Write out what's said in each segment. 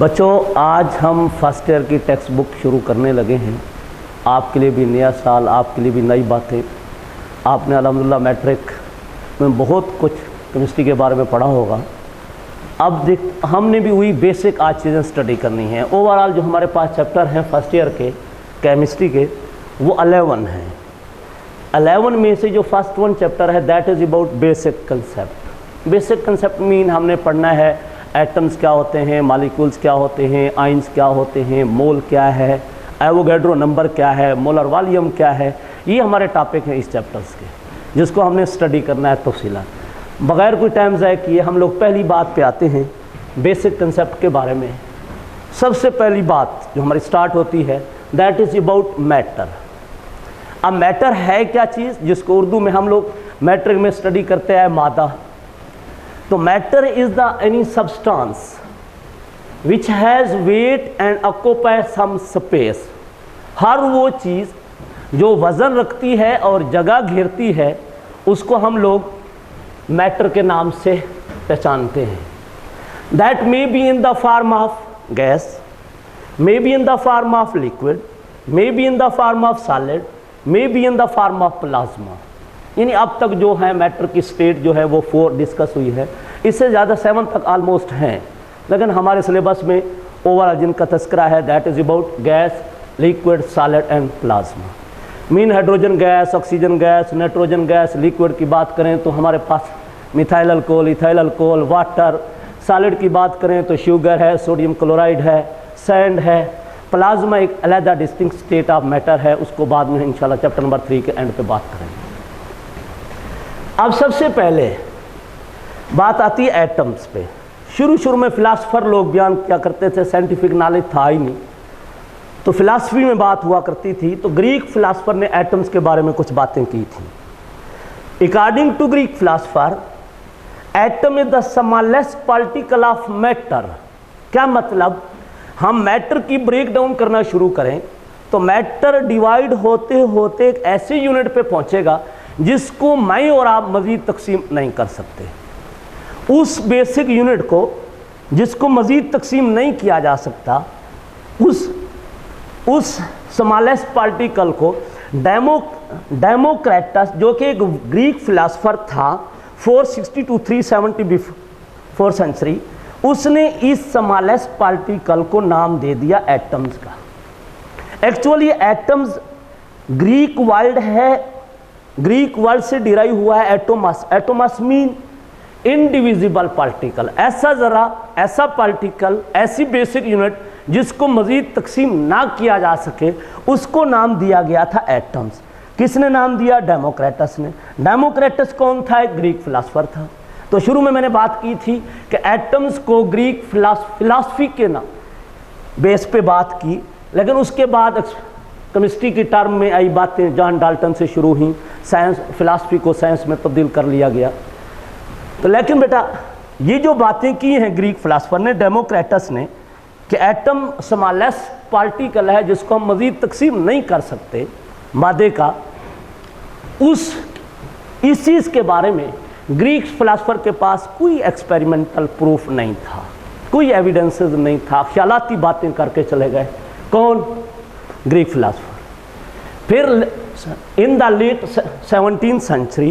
बच्चों, आज हम फर्स्ट ईयर की टेक्स्ट बुक शुरू करने लगे हैं। आपके लिए भी नया साल, आपके लिए भी नई बातें। आपने अल्हम्दुलिल्लाह मैट्रिक में बहुत कुछ केमिस्ट्री के बारे में पढ़ा होगा। अब हमने भी वही बेसिक आज चीज़ें स्टडी करनी है। ओवरऑल जो हमारे पास चैप्टर हैं फर्स्ट ईयर के केमिस्ट्री के, वो 11 हैं। 11 में से जो फर्स्ट वन चैप्टर है that is about basic concept. Basic concept mean हमने पढ़ना है एटम्स क्या होते हैं, मॉलिक्यूल्स क्या होते हैं, आयंस क्या होते हैं, मोल क्या है, एवोगैड्रो नंबर क्या है, मोलर वॉल्यूम क्या है। ये हमारे टॉपिक हैं इस चैप्टर्स के, जिसको हमने स्टडी करना है तफसीलन। बग़ैर कोई टाइम ज़ाया किए हम लोग पहली बात पे आते हैं, बेसिक कंसेप्ट के बारे में। सबसे पहली बात जो हमारी स्टार्ट होती है दैट इज़ अबाउट मैटर। अब मैटर है क्या चीज़, जिसको उर्दू में हम लोग मैट्रिक में स्टडी करते हैं मादा। तो matter is the any substance which has weight and occupy some space. हर वो चीज़ जो वज़न रखती है और जगह घेरती है उसको हम लोग मैटर के नाम से पहचानते हैं। That may be in the form of gas, may be in the form of liquid, may be in the form of solid, may be in the form of plasma. यानी अब तक जो है मैटर की स्टेट जो है वो 4 discuss हुई है। इससे ज़्यादा 7 तक ऑलमोस्ट हैं, लेकिन हमारे सिलेबस में ओवरऑल जिनका तस्करा है that is about gas, liquid, solid and plasma. Mean hydrogen gas, oxygen gas, nitrogen gas. Liquid की बात करें तो हमारे पास methyl alcohol, ethyl alcohol, water. Solid की बात करें तो शुगर है, सोडियम क्लोराइड है, सैंड है। प्लाज्मा एक अलग डिस्टिंक्ट स्टेट ऑफ मैटर है, उसको बाद में इंशाल्लाह चैप्टर नंबर 3 के एंड पे बात करेंगे। अब सबसे पहले बात आती है एटम्स पे। शुरू में फिलासफर लोग बयान क्या करते थे, साइंटिफिक नॉलेज था ही नहीं, तो फिलासफी में बात हुआ करती थी। तो ग्रीक फिलासफर ने एटम्स के बारे में कुछ बातें की थी। According to Greek philosopher, atom is the smallest particle of matter. क्या मतलब, हम मैटर की ब्रेक डाउन करना शुरू करें तो मैटर डिवाइड होते होते एक ऐसे यूनिट पे पहुंचेगा जिसको मैं और आप मज़ीद तकसीम नहीं कर सकते। उस बेसिक यूनिट को जिसको मज़ीद तकसीम नहीं किया जा सकता, उस स्मॉलेस्ट पार्टिकल को डेमोक्रेटस, जो कि एक ग्रीक फिलासफर था 460 to 370 बिफोर सेंचुरी, उसने इस स्मॉलेस्ट पार्टिकल को नाम दे दिया एटम्स का। एक्चुअली एटम्स ग्रीक वर्ड है, ग्रीक वर्ड से डिराइव हुआ है एटोमस। एटोमस मीन इनडिविजिबल पार्टिकल। ऐसा पार्टिकल, ऐसी बेसिक यूनिट जिसको मज़ीद तकसीम ना किया जा सके, उसको नाम दिया गया था एटम्स। किसने नाम दिया? डेमोक्रेटस ने। डेमोक्रेटस कौन था? एक ग्रीक फिलासफर था। तो शुरू में मैंने बात की थी कि एटम्स को ग्रीक फिलासफी के ना बेस पे बात की, लेकिन उसके बाद केमिस्ट्री की टर्म में आई बातें जॉन डाल्टन से शुरू हुई, साइंस फिलासफी को साइंस में तब्दील कर लिया गया। तो लेकिन बेटा ये जो बातें की हैं ग्रीक फिलासफर ने, डेमोक्रेटस ने, कि एटम स्मॉलेस्ट पार्टिकल है जिसको हम मज़ीद तकसीम नहीं कर सकते मादे का, इस चीज़ के बारे में ग्रीक फिलासफर के पास कोई एक्सपेरिमेंटल प्रूफ नहीं था, कोई एविडेंसेस नहीं था, ख्यालाती बातें करके चले गए। कौन? Greek philosopher. फिर in the late 17th century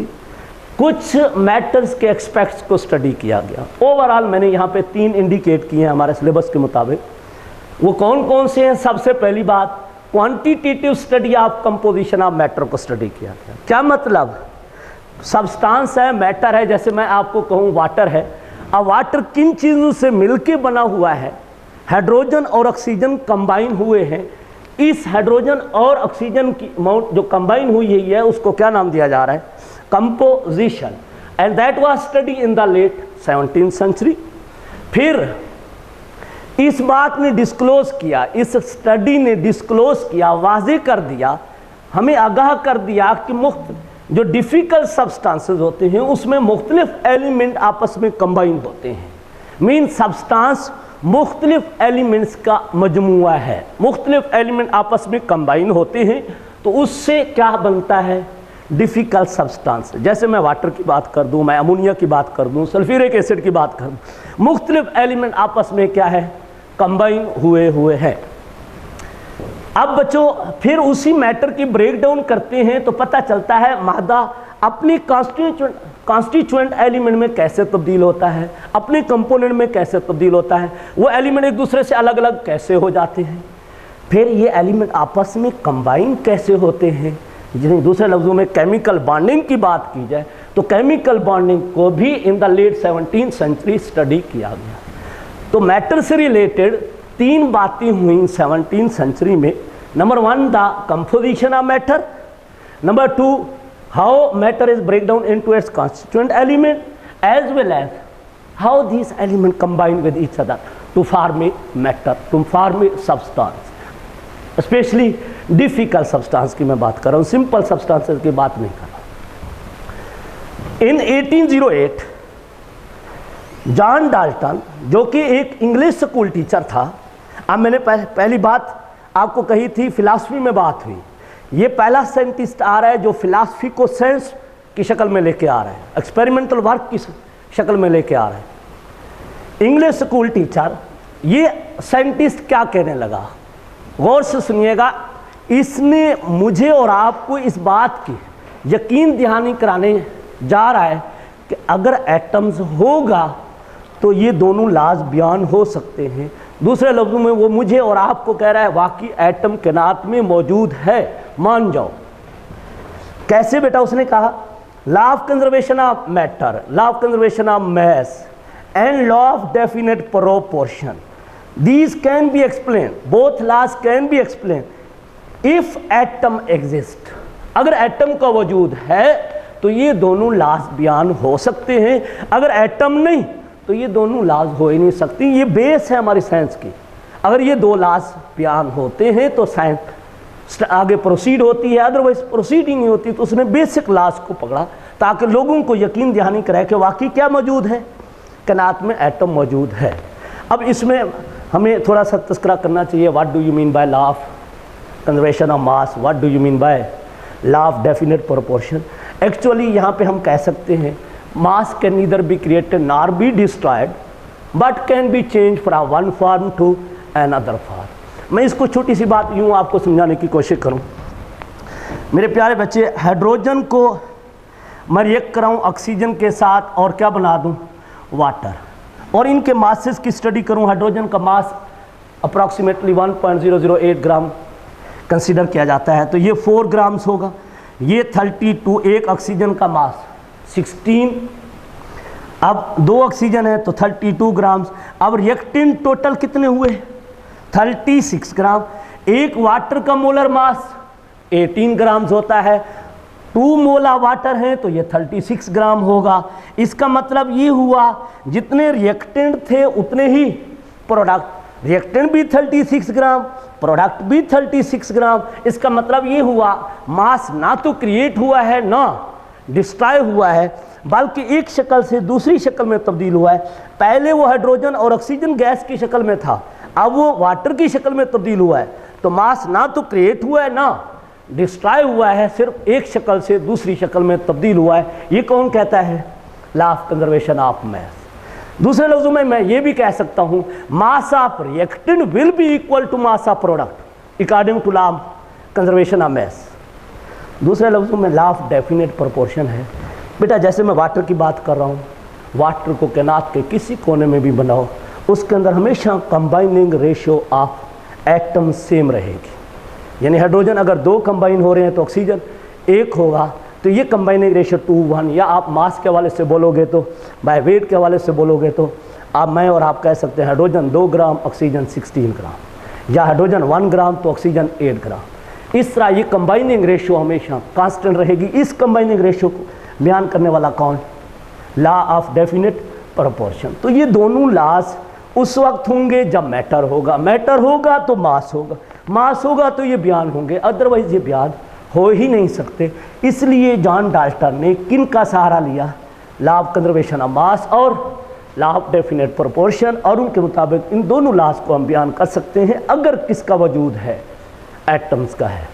कुछ मैटर्स के एस्पेक्ट्स को स्टडी किया गया। ओवरऑल मैंने यहाँ पे 3 इंडिकेट किए हैं हमारे सिलेबस के मुताबिक। वो कौन कौन से हैं? सबसे पहली बात, quantitative study of composition of matter को स्टडी किया गया। क्या मतलब? सब्सटेंस है, मैटर है। जैसे मैं आपको कहूँ वाटर है, अब वाटर किन चीज़ों से मिलके बना हुआ है? हाइड्रोजन और ऑक्सीजन कंबाइन हुए हैं। इस हाइड्रोजन और ऑक्सीजन की अमाउंट जो कंबाइन हुई है उसको क्या नाम दिया जा रहा है? Composition. And that was study in the late 17th century. फिर इस बात ने डिस्क्लोज किया, इस स्टडी ने डिस्क्लोज किया, वाज़ेह कर दिया, हमें आगाह कर दिया कि जो डिफ़िकल्ट सब्सटेंसेस होते हैं उसमें मुख्तलिफ एलिमेंट आपस में कंबाइन होते हैं। मीन सब्सटेंस मुख्तलिफ एलिमेंट्स का मजमुआ है, मुख्तलिफ एलिमेंट आपस में कंबाइन होते हैं, तो उससे क्या बनता है? Difficult substance. जैसे मैं वाटर की बात कर दूं, मैं अमोनिया की बात कर दूं, सल्फ्यूरिक एसिड की बात कर दूं, मुख्तलिफ एलिमेंट आपस में क्या है? कंबाइन हुए हैं। अब बच्चों फिर उसी मैटर की ब्रेकडाउन करते हैं तो पता चलता है मादा अपनी कॉन्स्टिट्यूएंट एलिमेंट में कैसे तब्दील होता है, अपने कंपोनेंट में कैसे तब्दील होता है, वो एलिमेंट एक दूसरे से अलग अलग कैसे हो जाते हैं, फिर ये एलिमेंट आपस में कंबाइन कैसे होते हैं। जिन्हें दूसरे लफ्ज़ों में केमिकल बॉन्डिंग की बात की जाए तो केमिकल बॉन्डिंग को भी in the late 17th century study किया गया। तो मैटर से रिलेटेड 3 बातें हुई 17th सेंचुरी में। Number 1 the composition of matter, number 2 how matter is break down into its constituent element as well as how this element combine with each other to form a matter, to form a substance. Specially difficult substance की मैं बात कर रहा हूँ, simple substances की बात नहीं कर रहा। इन 1808 जॉन डाल्टन जो कि एक इंग्लिश स्कूल टीचर था, अब मैंने पहली बात आपको कही थी फिलॉसफी में बात हुई, ये पहला साइंटिस्ट आ रहा है जो फिलॉसफी को साइंस की शक्ल में लेके आ रहा है, एक्सपेरिमेंटल वर्क की शक्ल में लेके आ रहा है। इंग्लिश स्कूल टीचर, ये साइंटिस्ट क्या कहने लगा, गौर से सुनिएगा। इसने मुझे और आपको इस बात की यकीन दहानी कराने जा रहा है कि अगर एटम्स होगा तो ये दोनों लाज बयान हो सकते हैं। दूसरे लफ्ज़ों में वो मुझे और आपको कह रहा है वाकई एटम कायनात में मौजूद है, मान जाओ। कैसे बेटा? उसने कहा law of conservation of matter, law of conservation of mass and law of definite proportion, these can be explained, both laws can be explained if atom exist। अगर एटम का वजूद है तो ये दोनों लाज बयान हो सकते हैं, अगर एटम नहीं तो ये दोनों लाज हो ही नहीं सकती। ये बेस है हमारी साइंस की। अगर ये 2 लाज बयान होते हैं तो साइंस आगे प्रोसीड होती है, अदरवाइज प्रोसीड ही नहीं होती। तो उसने बेसिक लाज को पकड़ा ताकि लोगों को यकीन दहानी कराए कि वाकई क्या मौजूद है, कायनात में एटम मौजूद है। अब इसमें हमें थोड़ा सा तस्करा करना चाहिए, what do you mean by law of conservation of mass, what do you mean by law of definite proportion. Actually यहाँ पे हम कह सकते हैं mass can neither be created nor be destroyed but can be change from one form to another form. मैं इसको छोटी सी बात यूँ आपको समझाने की कोशिश करूँ। मेरे प्यारे बच्चे, हाइड्रोजन को मैं रिएक्ट कराऊँ ऑक्सीजन के साथ और क्या बना दूँ, वाटर, और इनके मासेस की स्टडी करूं। हाइड्रोजन का मास अप्रॉक्सीमेटली 1.008 ग्राम कंसीडर किया जाता है, तो ये 4 ग्राम्स होगा। ये 32, एक ऑक्सीजन का मास 16, अब 2 ऑक्सीजन है तो 32 ग्राम्स। अब रिएक्टेंट टोटल कितने हुए, 36 ग्राम। एक वाटर का मोलर मास 18 ग्राम्स होता है, 2 मोला वाटर है तो ये 36 ग्राम होगा। इसका मतलब ये हुआ जितने रिएक्टेंट थे उतने ही प्रोडक्ट, रिएक्टेंट भी 36 ग्राम, प्रोडक्ट भी 36 ग्राम। इसका मतलब ये हुआ मास ना तो क्रिएट हुआ है ना डिस्ट्रॉय हुआ है, बल्कि एक शक्ल से दूसरी शक्ल में तब्दील हुआ है। पहले वो हाइड्रोजन और ऑक्सीजन गैस की शक्ल में था, अब वो वाटर की शक्ल में तब्दील हुआ है। तो मास ना तो क्रिएट हुआ है ना डिस्ट्रॉय हुआ है, सिर्फ एक शक्ल से दूसरी शक्ल में तब्दील हुआ है। ये कौन कहता है, law of conservation of mass. दूसरे लफ्जों में मैं ये भी कह सकता हूँ mass of reactant will be equal to mass of product according to law of conservation of mass. दूसरे लफ्जों में लॉ ऑफ डेफिनेट प्रोपोर्शन है। बेटा जैसे मैं वाटर की बात कर रहा हूँ, वाटर को कायनात के किसी कोने में भी बनाओ, उसके अंदर हमेशा combining ratio of atom same रहेगी। यानी हाइड्रोजन अगर 2 कंबाइन हो रहे हैं तो ऑक्सीजन 1 होगा, तो ये कंबाइनिंग रेशियो 2:1। या आप मास के हवाले से बोलोगे तो, बाय वेट के हवाले से बोलोगे तो आप, मैं और आप कह सकते हैं हाइड्रोजन 2 ग्राम ऑक्सीजन 16 ग्राम, या हाइड्रोजन 1 ग्राम तो ऑक्सीजन 8 ग्राम। इस तरह ये कंबाइनिंग रेशियो हमेशा कांस्टेंट रहेगी। इस कंबाइनिंग रेशियो को बयान करने वाला कौन, लॉ ऑफ डेफिनेट प्रोपोर्शन। तो ये दोनों लॉज उस वक्त होंगे जब मैटर होगा, मैटर होगा तो मास होगा, मास होगा तो ये बयान होंगे, अदरवाइज ये बयान हो ही नहीं सकते। इसलिए जॉन डाल्टन ने किन का सहारा लिया, लॉ ऑफ कंजर्वेशन ऑफ मास और लॉ ऑफ डेफिनेट प्रोपोर्शन, और उनके मुताबिक इन दोनों लॉज को हम बयान कर सकते हैं अगर किसका वजूद है, एटम्स का है।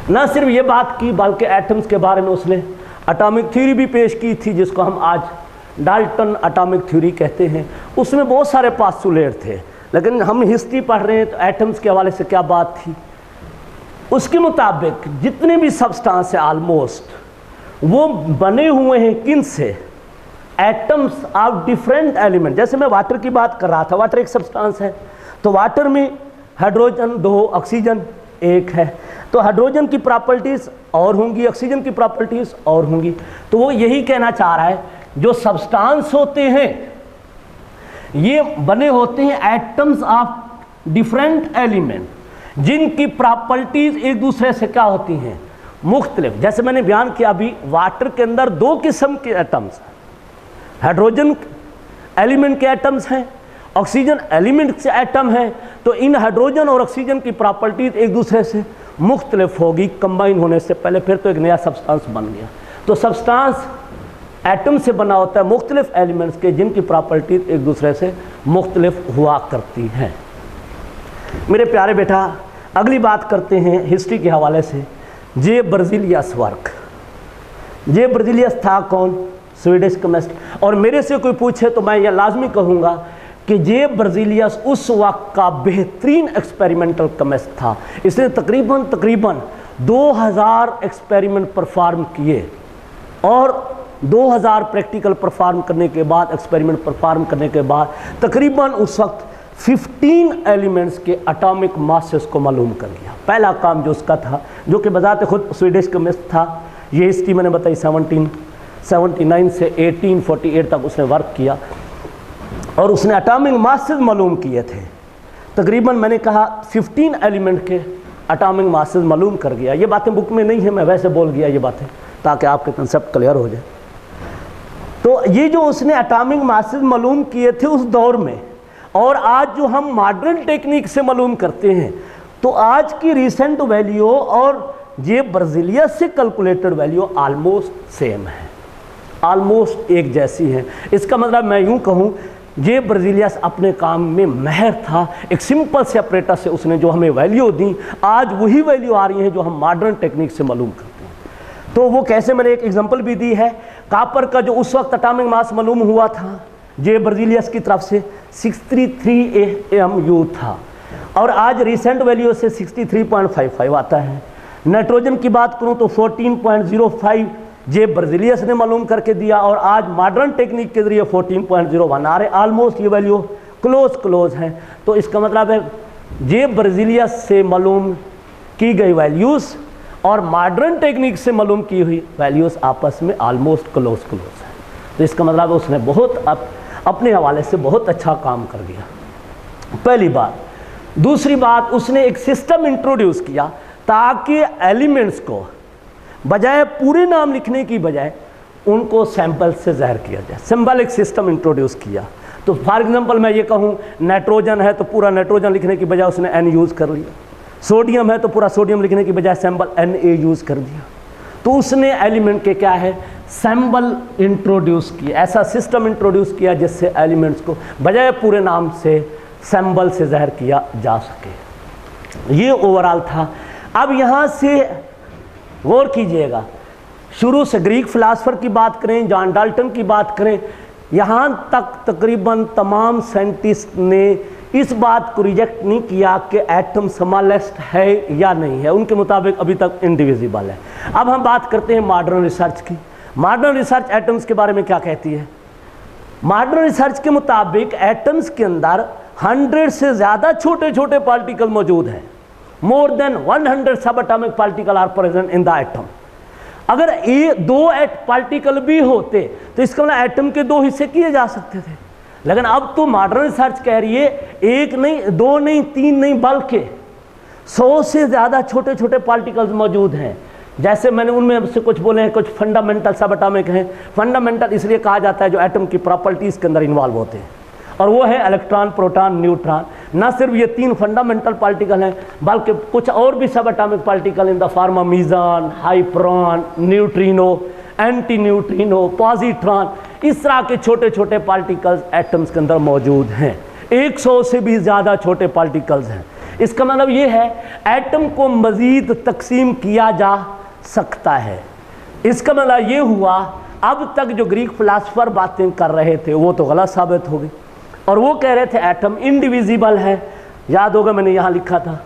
ना सिर्फ ये बात की बल्कि एटम्स के बारे में उसने एटॉमिक थ्योरी भी पेश की थी, जिसको हम आज डाल्टन एटॉमिक थ्योरी कहते हैं। उसमें बहुत सारे पास्टुलेट थे, लेकिन हम हिस्ट्री पढ़ रहे हैं तो एटम्स के हवाले से क्या बात थी, उसके मुताबिक जितने भी सब्सटेंस है ऑलमोस्ट वो बने हुए हैं किन से, एटम्स ऑफ डिफरेंट एलिमेंट। जैसे मैं वाटर की बात कर रहा था, वाटर एक सब्सटेंस है, तो वाटर में हाइड्रोजन 2, ऑक्सीजन 1 है, तो हाइड्रोजन की प्रॉपर्टीज़ और होंगी, ऑक्सीजन की प्रॉपर्टीज़ और होंगी। तो वो यही कहना चाह रहा है जो सब्सटेंस होते हैं ये बने होते हैं एटम्स ऑफ डिफरेंट एलिमेंट, जिनकी प्रॉपर्टीज़ एक दूसरे से क्या होती हैं, मुख्तलिफ। जैसे मैंने बयान किया अभी, वाटर के अंदर 2 किस्म के एटम्स, हाइड्रोजन एलिमेंट के एटम्स हैं, ऑक्सीजन एलिमेंट से एटम है। तो इन हाइड्रोजन और ऑक्सीजन की प्रॉपर्टीज एक दूसरे से मुख्तलिफ होगी कंबाइन होने से पहले, फिर तो एक नया सब्सटेंस बन गया। तो सब्सटेंस एटम से बना होता है मुख्तलिफ एलिमेंट्स के, जिनकी प्रॉपर्टीज एक दूसरे से मुख्तलिफ हुआ करती हैं। मेरे प्यारे बेटा, अगली बात करते हैं हिस्ट्री के हवाले से। जे बर्ज़िलियस वर्क, जे बर्ज़िलियस था कौन, स्वीडिश केमिस्ट। और मेरे से कोई पूछे तो मैं यह लाजमी कहूँगा कि जे बर्ज़िलियस उस वक्त का बेहतरीन एक्सपेरिमेंटल केमिस्ट था। इसने तकरीबन 2000 एक्सपेरिमेंट परफॉर्म किए और 2000 प्रैक्टिकल परफॉर्म करने के बाद, एक्सपेरिमेंट परफॉर्म करने के बाद तकरीबन उस वक्त 15 एलिमेंट्स के एटॉमिक मासेस को मालूम कर लिया। पहला काम जो उसका था, जो कि बजाते खुद स्वीडिश केमिस्ट था, ये हिस्ट्री मैंने बताई 1779 से 1848 तक उसने वर्क किया और उसने एटॉमिक मासेस मालूम किए थे। तकरीबन मैंने कहा 15 एलिमेंट के एटॉमिक मासेस मालूम कर गया। ये बातें बुक में नहीं है, मैं वैसे बोल गया ये बातें ताकि आपके कंसेप्ट क्लियर हो जाए। तो ये जो उसने एटॉमिक मासेस मालूम किए थे उस दौर में, और आज जो हम मॉडर्न टेक्निक से मालूम करते हैं, तो आज की रिसेंट वैल्यू और जे बर्ज़िलियस से कैलकुलेटेड वैल्यू ऑलमोस्ट सेम है, ऑलमोस्ट एक जैसी है। इसका मतलब मैं यूँ कहूँ, जे बर्ज़िलियस अपने काम में माहिर था। एक सिंपल से ऑपरेटर से उसने जो हमें वैल्यू दी, आज वही वैल्यू आ रही है जो हम मॉडर्न टेक्निक से मालूम करते हैं। तो वो कैसे, मैंने एक एग्जांपल भी दी है। कापर का जो उस वक्त एटॉमिक मास मालूम हुआ था जे बर्ज़िलियस की तरफ से 633 AMU था, और आज रिसेंट वैल्यू से 63.55 आता है। नाइट्रोजन की बात करूं तो 14.05 जे बर्ज़िलियस ने मालूम करके दिया, और आज मॉडर्न टेक्निक के जरिए 14.01 आ रहे। ऑलमोस्ट ये वैल्यू क्लोज हैं। तो इसका मतलब है जे बर्ज़िलियस से मालूम की गई वैल्यूज़ और मॉडर्न टेक्निक से मालूम की हुई वैल्यूज़ आपस में ऑलमोस्ट क्लोज है। तो इसका मतलब उसने बहुत अपने हवाले से बहुत अच्छा काम कर दिया, पहली बात। दूसरी बात, उसने एक सिस्टम इंट्रोड्यूस किया ताकि एलिमेंट्स को बजाय पूरे नाम लिखने की बजाय उनको सैंपल से ज़ाहिर किया जाए। सिंबॉलिक सिस्टम इंट्रोड्यूस किया। तो फॉर एग्जांपल मैं ये कहूँ नाइट्रोजन है तो पूरा नाइट्रोजन लिखने की बजाय उसने N यूज़ कर लिया, सोडियम है तो पूरा सोडियम लिखने की बजाय सिंबल Na यूज़ कर दिया। तो उसने एलिमेंट के क्या है, सिंबल इंट्रोड्यूस किया, ऐसा सिस्टम इंट्रोड्यूस किया जिससे एलिमेंट्स को बजाय पूरे नाम से सिंबल से ज़ाहिर किया जा सके। ये ओवरऑल था। अब यहाँ से गौर कीजिएगा, शुरू से ग्रीक फिलासफर की बात करें, जॉन डाल्टन की बात करें, यहाँ तक तकरीबन तमाम साइंटिस्ट ने इस बात को रिजेक्ट नहीं किया कि एटम स्मॉलेस्ट है या नहीं है। उनके मुताबिक अभी तक इनडिविजिबल है। अब हम बात करते हैं मॉडर्न रिसर्च की। मॉडर्न रिसर्च एटम्स के बारे में क्या कहती है? मॉडर्न रिसर्च के मुताबिक एटम्स के अंदर 100 से ज़्यादा छोटे छोटे पार्टिकल मौजूद हैं। मोर than 100 subatomic particle are present in the atom. अगर ये 2 पार्टिकल भी होते तो इसका मतलब एटम के 2 हिस्से किए जा सकते थे। लेकिन अब तो मॉडर्न रिसर्च कह रही है 1 नहीं, 2 नहीं, 3 नहीं, बल्कि 100 से ज़्यादा छोटे छोटे पार्टिकल्स मौजूद हैं। जैसे मैंने उनमें से कुछ बोले हैं, कुछ फंडामेंटल सब एटॉमिक हैं। फंडामेंटल इसलिए कहा जाता है जो एटम की प्रॉपर्टीज़ के अंदर इन्वॉल्व होते हैं, और वो है इलेक्ट्रॉन, प्रोटॉन, न्यूट्रॉन। ना सिर्फ ये 3 फंडामेंटल पार्टिकल हैं, बल्कि कुछ और भी subatomic particle in the form of meson, hyperon, neutrino, antineutrino, positron, इस तरह के छोटे छोटे पार्टिकल्स एटम्स के अंदर मौजूद हैं। 100 से भी ज़्यादा छोटे पार्टिकल्स हैं। इसका मतलब ये है एटम को मज़ीद तकसीम किया जा सकता है। इसका मतलब ये हुआ अब तक जो ग्रीक फिलासफर बातें कर रहे थे वो तो गलत साबित हो गई, और वो कह रहे थे एटम इंडिविजिबल है। याद होगा मैंने यहाँ लिखा था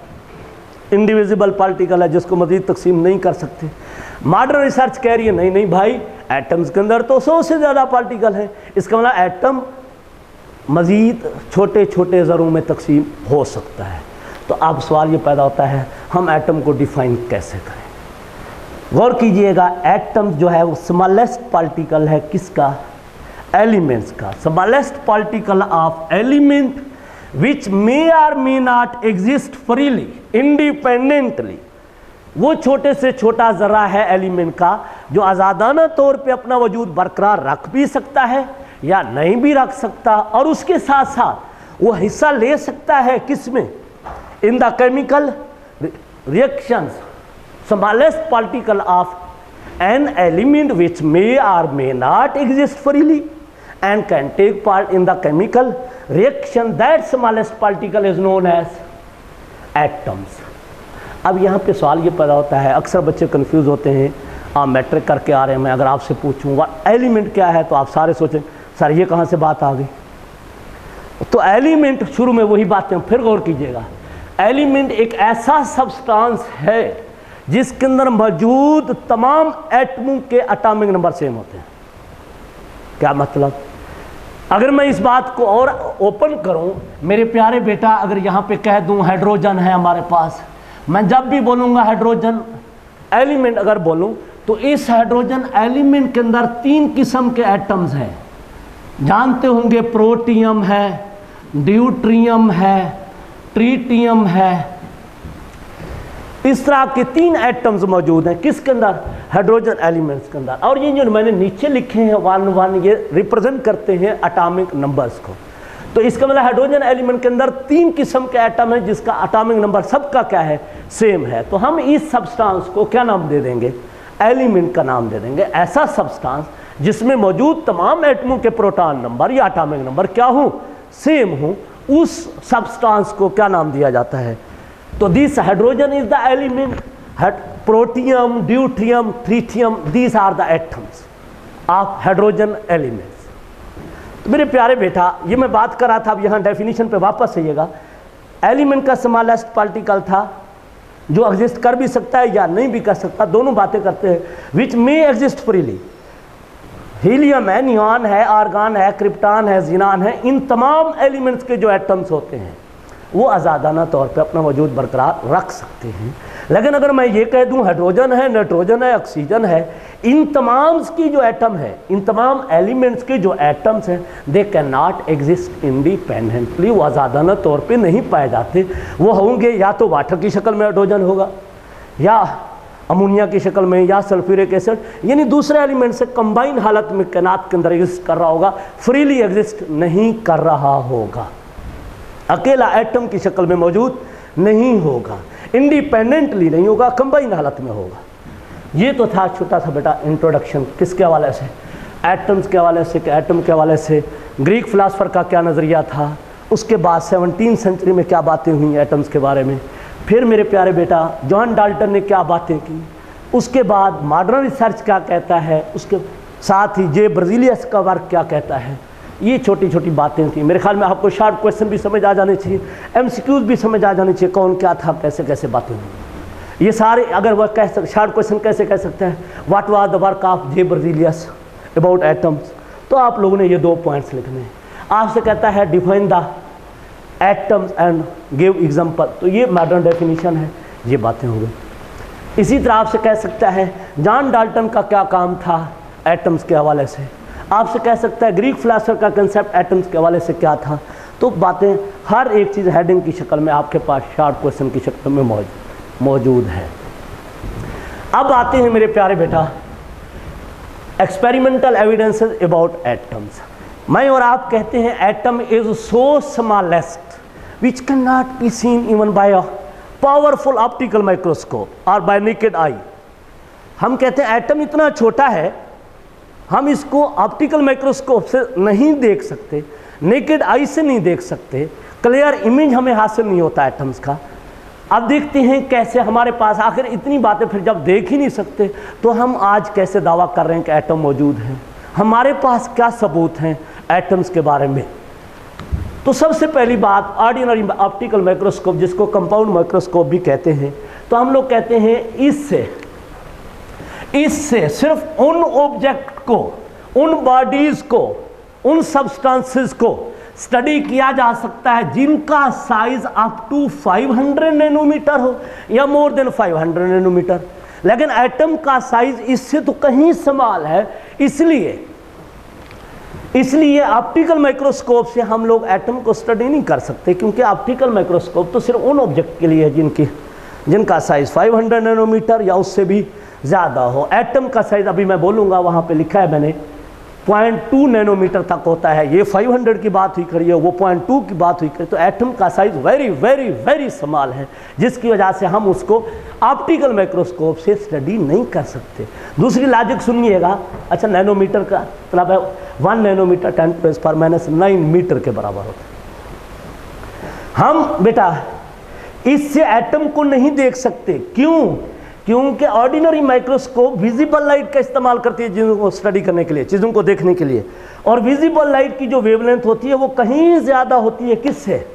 इंडिविजिबल पार्टिकल है जिसको मजीद तकसीम नहीं कर सकते। मॉडर्न रिसर्च कह रही है नहीं नहीं भाई, एटम्स के अंदर तो 100 से ज़्यादा पार्टिकल है, इसका मतलब एटम मज़ीद छोटे छोटे ज़रों में तकसीम हो सकता है। तो अब सवाल ये पैदा होता है हम एटम को डिफ़ाइन कैसे करें। गौर कीजिएगा, एटम जो है वो स्मॉलेस्ट पार्टिकल है किसका? एलिमेंट्स का। Smallest particle of element which may or may not exist freely independently. वो छोटे से छोटा ज़रा है एलिमेंट का जो आज़ादाना तौर पे अपना वजूद बरकरार रख भी सकता है या नहीं भी रख सकता, और उसके साथ साथ वो हिस्सा ले सकता है किसमें? In the chemical reactions. Smallest particle of an element which may or may not exist freely and can take part in the chemical reaction, that smallest particle is known as atoms। अब यहाँ पे सवाल ये पैदा होता है, अक्सर बच्चे कंफ्यूज होते हैं, आप मैट्रिक करके आ रहे हैं, मैं अगर आपसे पूछूँ एलिमेंट क्या है तो आप सारे सोचें सर ये कहाँ से बात आ गई। तो एलिमेंट शुरू में वही बातें, फिर गौर कीजिएगा, एलिमेंट एक ऐसा सब्सटेंस है जिसके अंदर मौजूद तमाम एटमों के एटॉमिक नंबर सेम होते हैं। क्या मतलब? अगर मैं इस बात को और ओपन करूं, मेरे प्यारे बेटा, अगर यहाँ पे कह दूं हाइड्रोजन है हमारे पास, मैं जब भी बोलूँगा हाइड्रोजन एलिमेंट अगर बोलूं तो इस हाइड्रोजन एलिमेंट के अंदर 3 किस्म के एटम्स हैं। जानते होंगे, प्रोटियम है, ड्यूट्रियम है, ट्रीटियम है। इस तरह के 3 एटम्स मौजूद हैं किसके अंदर? हाइड्रोजन एलिमेंट्स के अंदर। और ये जो मैंने नीचे लिखे हैं 1 1 ये रिप्रेजेंट करते हैं एटॉमिक नंबर्स को। तो इसका मतलब हाइड्रोजन एलिमेंट के अंदर 3 किस्म के एटम है जिसका एटॉमिक नंबर सबका क्या है? सेम है। तो हम इस सब्सटेंस को क्या नाम दे देंगे? एलिमेंट का नाम दे देंगे। ऐसा सब्सटेंस जिसमें मौजूद तमाम एटमों के प्रोटॉन नंबर या एटॉमिक नंबर क्या हो? सेम हो, उस सब्सटेंस को क्या नाम दिया जाता है? तो this hydrogen is the element, protium, deuterium, tritium, these are the atoms of hydrogen elements. तो मेरे प्यारे बेटा, ये मैं बात कर रहा था, अब यहाँ डेफिनेशन पे वापस आइएगा। एलिमेंट का स्मॉलेस्ट पार्टिकल था जो एग्जिस्ट कर भी सकता है या नहीं भी कर सकता, दोनों बातें करते हैं। विच मे एग्जिस्ट फ्रीली, हीलियम है, नियॉन है, आर्गन है, क्रिप्टॉन है, ज़ीनान है। इन तमाम एलिमेंट्स के जो एटम्स होते हैं वो आज़ादाना तौर पे अपना वजूद बरकरार रख सकते हैं। लेकिन अगर मैं ये कह दूं हाइड्रोजन है, नाइट्रोजन है, ऑक्सीजन है, इन तमाम की जो एटम है, इन तमाम एलिमेंट्स के जो एटम्स हैं, they can not exist independently. वो आज़ादाना तौर पे नहीं पाए जाते। वो होंगे या तो वाटर की शक्ल में हाइड्रोजन होगा, या अमोनिया की शक्ल में, या सल्फ्यूरिक एसिड, यानी दूसरे एलिमेंट से कंबाइन हालत में कायनात के अंदर एग्जिस्ट कर रहा होगा, फ्रीली एग्जिस्ट नहीं कर रहा होगा, अकेला एटम की शक्ल में मौजूद नहीं होगा, इंडिपेंडेंटली नहीं होगा, कंबाइन हालत में होगा। ये तो था छोटा सा बेटा इंट्रोडक्शन, किसके हवाले से? एटम्स के हवाले से, एटम के हवाले से ग्रीक फिलासफर का क्या नज़रिया था, उसके बाद 17वीं सेंचुरी में क्या बातें हुई एटम्स के बारे में, फिर मेरे प्यारे बेटा जॉन डाल्टन ने क्या बातें की, उसके बाद मॉडर्न रिसर्च क्या कहता है, उसके साथ ही जे ब्राज़िलियस का वर्क क्या कहता है। ये छोटी छोटी बातें थी। मेरे ख्याल में आपको शॉर्ट क्वेश्चन भी समझ आ जाने चाहिए, एमसीक्यूज भी समझ आ जाने चाहिए, कौन क्या था, कैसे कैसे बातें हुई। ये सारे अगर वह कह सकते, शॉर्ट क्वेश्चन कैसे कह सकते हैं, what was the work of J Berzelius about atoms, तो आप लोगों ने ये 2 पॉइंट्स लिखने हैं। आपसे कहता है define the atoms and give example, तो ये मॉडर्न डेफिनेशन है, ये बातें हो गई। इसी तरह आपसे कह सकता है जॉन डाल्टन का क्या काम था एटम्स के हवाले से, आपसे कह सकता है ग्रीक फिलासफर का कंसेप्ट एटम्स के हवाले से क्या था। तो बातें हर एक चीज़ हेडिंग की शक्ल में आपके पास शॉर्ट क्वेश्चन की शक्ल में मौजूद है। अब आते हैं मेरे प्यारे बेटा एक्सपेरिमेंटल एविडेंसेस अबाउट एटम्स। मैं और आप कहते हैं atom is so smallest which can not be seen even bye a powerful optical microscope और बाय नेकेड आई। हम कहते हैं एटम इतना छोटा है, हम इसको ऑप्टिकल माइक्रोस्कोप से नहीं देख सकते, नेकेड आई से नहीं देख सकते, क्लियर इमेज हमें हासिल नहीं होता एटम्स का। अब देखते हैं कैसे हमारे पास आखिर इतनी बातें फिर जब देख ही नहीं सकते तो हम आज कैसे दावा कर रहे हैं कि एटम मौजूद है, हमारे पास क्या सबूत हैं एटम्स के बारे में। तो सबसे पहली बात, ऑर्डिनरी ऑप्टिकल माइक्रोस्कोप जिसको कंपाउंड माइक्रोस्कोप भी कहते हैं, तो हम लोग कहते हैं इससे सिर्फ उन ऑब्जेक्ट को, उन बॉडीज को, उन सब्सटेंसेस को स्टडी किया जा सकता है जिनका साइज अप टू 500 नैनोमीटर हो या मोर देन 500 नैनोमीटर। लेकिन एटम का साइज इससे तो कहीं स्मॉल है, इसलिए ऑप्टिकल माइक्रोस्कोप से हम लोग एटम को स्टडी नहीं कर सकते, क्योंकि ऑप्टिकल माइक्रोस्कोप तो सिर्फ उन ऑब्जेक्ट के लिए है जिनका साइज 500 नैनोमीटर या उससे भी ज़्यादा हो। एटम का साइज अभी मैं बोलूँगा, वहाँ पे लिखा है मैंने 0.2 नैनोमीटर तक होता है। ये 500 की बात हुई करिए, वो 0.2 की बात हुई करिए, तो एटम का size very very very small है, जिसकी वजह से हम उसको ऑप्टिकल माइक्रोस्कोप से स्टडी नहीं कर सकते। दूसरी लॉजिक सुनिएगा, अच्छा नैनोमीटर का मतलब है 1 नैनोमीटर 10⁻⁹ मीटर के बराबर होता है। हम बेटा इससे एटम को नहीं देख सकते, क्यों? क्योंकि ऑर्डिनरी माइक्रोस्कोप विजिबल लाइट का इस्तेमाल करती है चीज़ों को स्टडी करने के लिए, चीज़ों को देखने के लिए, और विजिबल लाइट की जो वेवलेंथ होती है वो कहीं ज़्यादा होती है किससे?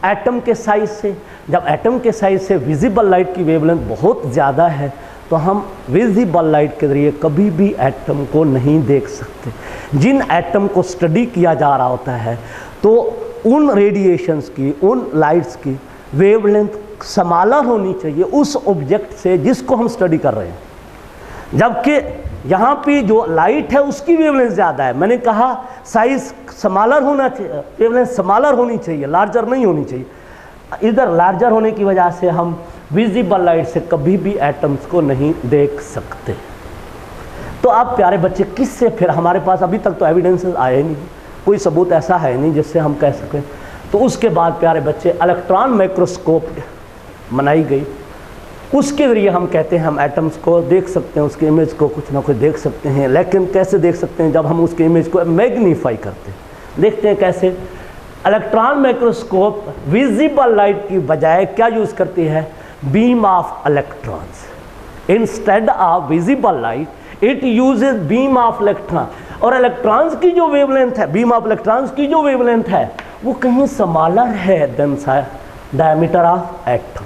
एटम के साइज से। जब एटम के साइज से विजिबल लाइट की वेवलेंथ बहुत ज़्यादा है तो हम विजिबल लाइट के जरिए कभी भी एटम को नहीं देख सकते। जिन एटम को स्टडी किया जा रहा होता है तो उन रेडिएशंस की, उन लाइट्स की वेवलेंथ समालर होनी चाहिए उस ऑब्जेक्ट से जिसको हम स्टडी कर रहे हैं। जबकि यहाँ पे जो लाइट है उसकी वेवलेंथ ज़्यादा है, मैंने कहा साइज समालर होना चाहिए, वेवलेंथ समालर होनी चाहिए, लार्जर नहीं होनी चाहिए। इधर लार्जर होने की वजह से हम विजिबल लाइट से कभी भी एटम्स को नहीं देख सकते। तो आप प्यारे बच्चे किससे फिर, हमारे पास अभी तक तो एविडेंसेस आए नहीं, कोई सबूत ऐसा है नहीं जिससे हम कह सकें। तो उसके बाद प्यारे बच्चे इलेक्ट्रॉन माइक्रोस्कोप बनाई गई, उसके ज़रिए हम कहते हैं हम एटम्स को देख सकते हैं, उसके इमेज को कुछ ना कुछ देख सकते हैं। लेकिन कैसे देख सकते हैं? जब हम उसके इमेज को मैग्नीफाई करते हैं। देखते हैं कैसे। इलेक्ट्रॉन माइक्रोस्कोप विजिबल लाइट की बजाय क्या यूज़ करती है? Beam of electrons. Instead of visible light it uses beam of electron. और इलेक्ट्रॉन्स की जो वेवलेंथ है, बीम ऑफ इलेक्ट्रॉन्स की जो वेवलेंथ है वो कहीं स्मॉलर है than diameter of atom,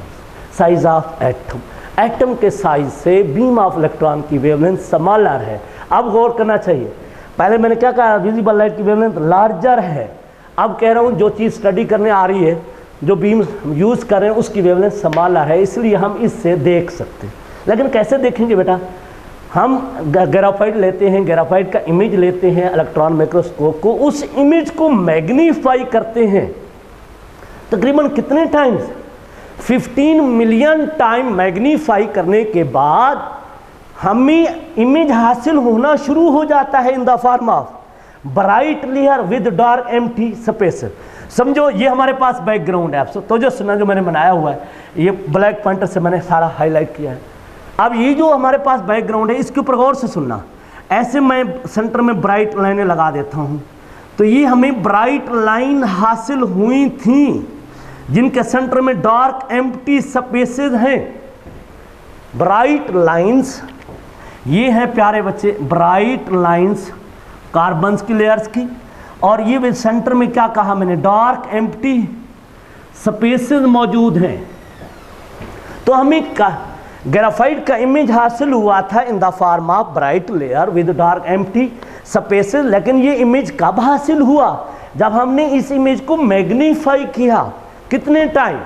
size of atom. Atom के साइज से बीम ऑफ इलेक्ट्रॉन की वेवलेंथ स्मॉलर है। अब गौर करना चाहिए, पहले मैंने क्या कहा? विजिबल लाइट की वेवलेंथ लार्जर है। अब कह रहा हूँ जो चीज़ स्टडी करने आ रही है, जो बीम यूज़ कर रहे हैं, उसकी वेवलेंथ स्मॉलर है, इसलिए हम इससे देख सकते हैं। लेकिन कैसे देखेंगे बेटा? हम ग्राफाइट लेते हैं, ग्राफाइट का इमेज लेते हैं इलेक्ट्रॉन माइक्रोस्कोप को, उस इमेज को मैग्नीफाई करते हैं तकरीबन कितने टाइम्स? 15 मिलियन टाइम मैग्नीफाई करने के बाद हमें इमेज हासिल होना शुरू हो जाता है इन the form of bright layer with dark empty space. समझो ये हमारे पास बैकग्राउंड है, तो जो सुना जो मैंने बनाया हुआ है, ये ब्लैक पॉइंटर से मैंने सारा हाईलाइट किया है। अब ये जो हमारे पास बैकग्राउंड है इसके ऊपर गौर से सुनना। ऐसे मैं सेंटर में ब्राइट लाइनें लगा देता हूँ, तो ये हमें ब्राइट लाइन हासिल हुई थी जिनके सेंटर में डार्क एम्प्टी स्पेसेस हैं। ब्राइट लाइंस ये हैं प्यारे बच्चे, ब्राइट लाइंस कार्बन्स की लेयर्स की, और ये सेंटर में क्या कहा मैंने? डार्क एम्प्टी स्पेसेस मौजूद हैं। तो हमें ग्राफाइट का इमेज हासिल हुआ था इन the form of bright layer with dark empty spaces. लेकिन ये इमेज कब हासिल हुआ? जब हमने इस इमेज को मैग्नीफाई किया। कितने टाइम?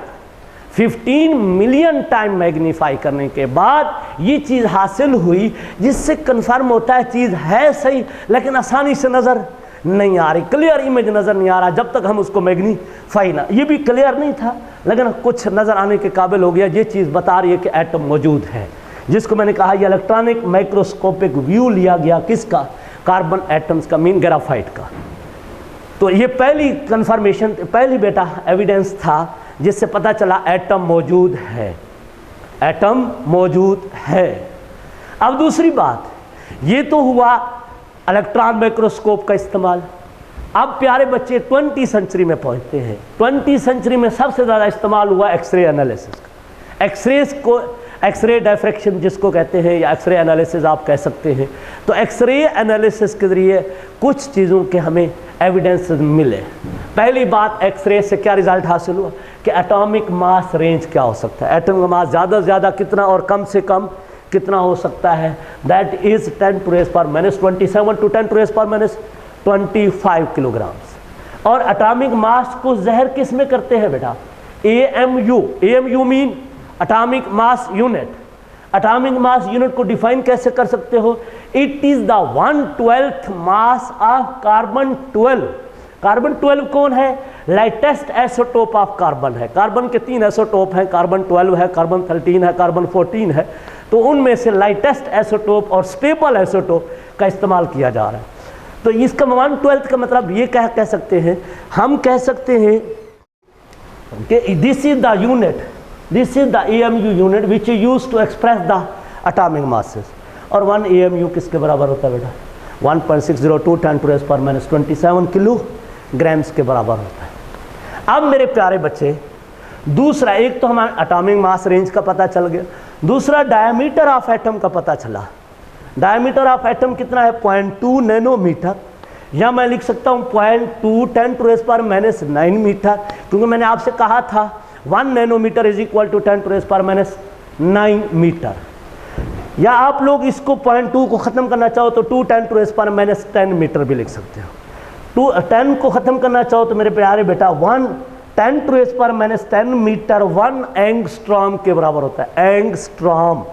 15 मिलियन टाइम मैग्नीफाई करने के बाद ये चीज़ हासिल हुई, जिससे कंफर्म होता है चीज़ है सही, लेकिन आसानी से नज़र नहीं आ रही, क्लियर इमेज नज़र नहीं आ रहा जब तक हम उसको मैग्नीफाई ना। ये भी क्लियर नहीं था, लेकिन कुछ नज़र आने के काबिल हो गया। ये चीज़ बता रही है कि एटम मौजूद है, जिसको मैंने कहा ये इलेक्ट्रॉनिक माइक्रोस्कोपिक व्यू लिया गया। किसका? कार्बन एटम्स का, मीन ग्राफाइट का। तो ये पहली कंफर्मेशन, पहली बेटा एविडेंस था जिससे पता चला एटम मौजूद है, एटम मौजूद है। अब दूसरी बात, ये तो हुआ इलेक्ट्रॉन माइक्रोस्कोप का इस्तेमाल। अब प्यारे बच्चे 20वीं सेंचुरी में पहुंचते हैं। 20वीं सेंचुरी में सबसे ज़्यादा इस्तेमाल हुआ एक्सरे एनालिसिस का। एक्सरेज को, एक्सरे डायफ्रैक्शन जिसको कहते हैं, या एक्सरे एनालिसिस आप कह सकते हैं। तो एक्सरे एनालिसिस के ज़रिए कुछ चीज़ों के हमें एविडेंसेस मिले। पहली बात, एक्सरे से क्या रिजल्ट हासिल हुआ कि एटॉमिक मास रेंज क्या हो सकता है, एटम का मास ज़्यादा से ज़्यादा कितना और कम से कम कितना हो सकता है, that is 10 to raise power minus 27 to 10 to raise power minus 25 kilograms. और एटॉमिक मास को जहर किस में करते हैं बेटा, AMU, AMU mean atomic mass unit. Atomic mass unit को डिफाइन कैसे कर सकते हो, it is the 1/12 mass of carbon 12। Carbon 12 कौन है, लाइटेस्ट आइसोटोप ऑफ कार्बन है। कार्बन के 3 आइसोटोप हैं, कार्बन 12 है, कार्बन 13 है, कार्बन 14 है। तो उनमें से लाइटेस्ट आइसोटोप और स्टेबल आइसोटोप का इस्तेमाल किया जा रहा है। तो इसका 1/12 का मतलब ये कह सकते हैं, हम कह सकते हैं कि this is the unit, this is the AMU unit which is use to express the atomic masses. और 1 AMU किसके बराबर होता है बेटा, 1.602 10 to raise power minus 27 kilograms के बराबर होता है। अब मेरे प्यारे बच्चे, दूसरा, एक तो हमारा एटॉमिक मास रेंज का पता चल गया, दूसरा डायमीटर ऑफ एटम का पता चला। डायमीटर ऑफ एटम कितना है, 0.2 नैनोमीटर, या मैं लिख सकता हूँ 0.2 10 to raise power minus 9 metre, क्योंकि मैंने आपसे कहा था 1 nanometre is equal to 10 to raise power minus 9 metre. या आप लोग इसको 0.2 को ख़त्म करना चाहो तो 2 10 to raise power minus 10 metre भी लिख सकते हो। 10 को ख़त्म करना चाहो तो मेरे प्यारे बेटा 1 10 to raise power minus 10 metre 1 angstrom के बराबर होता है। एंगस्ट्रॉम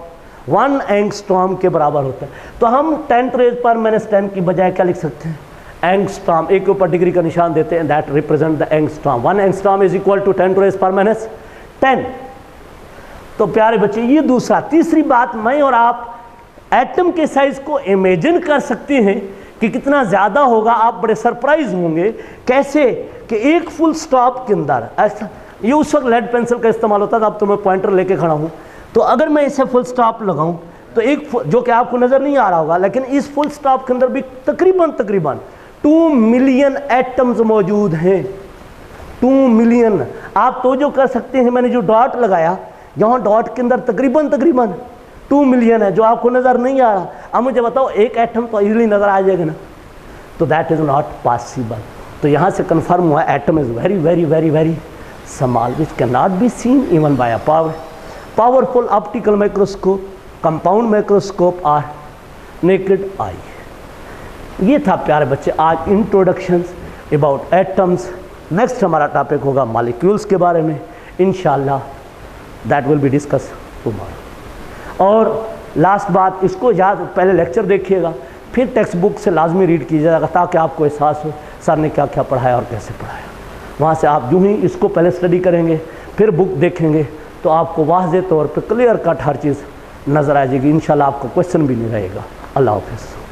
1 एंगस्ट्रॉम के बराबर होता है। तो हम 10 टू रेज़ पावर माइनस 10 की बजाय क्या लिख सकते हैं, एंगस्ट्रॉम, एक के ऊपर डिग्री का निशान देते हैं, that represent the angstrom. 1 angstrom is equal to 10 to raise power minus 10। तो प्यारे बच्चे, ये दूसरा। तीसरी बात, मैं और आप एटम के साइज को इमेजिन कर सकते हैं कि कितना ज़्यादा होगा। आप बड़े सरप्राइज होंगे, कैसे कि एक फुल स्टॉप के अंदर, ऐसा ये उस वक्त लेड पेंसिल का इस्तेमाल होता था, अब तो मैं पॉइंटर लेके खड़ा हूँ, तो अगर मैं इसे फुल स्टॉप लगाऊं तो एक, जो कि आपको नज़र नहीं आ रहा होगा, लेकिन इस फुल स्टॉप के अंदर भी तकरीबन 2 मिलियन एटम्स मौजूद हैं। 2 मिलियन। आप तो जो कर सकते हैं, मैंने जो डॉट लगाया, यहाँ डॉट के अंदर तकरीबन 2 मिलियन है, जो आपको नज़र नहीं आ रहा। अब मुझे बताओ, एक एटम तो इजीली नज़र आ जाएगा ना, तो दैट इज़ नॉट पॉसिबल। तो यहाँ से कंफर्म हुआ atom is very very very very small which can not be seen even bye a powerful optical microscope, compound microscope और नेकेड आई। ये था प्यारे बच्चे आज इंट्रोडक्शंस अबाउट एटम्स। नेक्स्ट हमारा टॉपिक होगा मॉलिक्यूल्स के बारे में, इंशाल्लाह that will be discuss tomorrow. और लास्ट बात, इसको याद, पहले लेक्चर देखिएगा, फिर टेक्स्ट बुक से लाजमी रीड कीजिएगा, ताकि आपको एहसास हो सर ने क्या क्या पढ़ाया और कैसे पढ़ाया। वहाँ से आप यूँ ही इसको पहले स्टडी करेंगे, फिर बुक देखेंगे, तो आपको वाज़ेह तौर पे क्लियर कट हर चीज़ नज़र आ जाएगी। इंशाल्लाह आपको क्वेश्चन भी नहीं रहेगा। अल्लाह हाफ़िज़।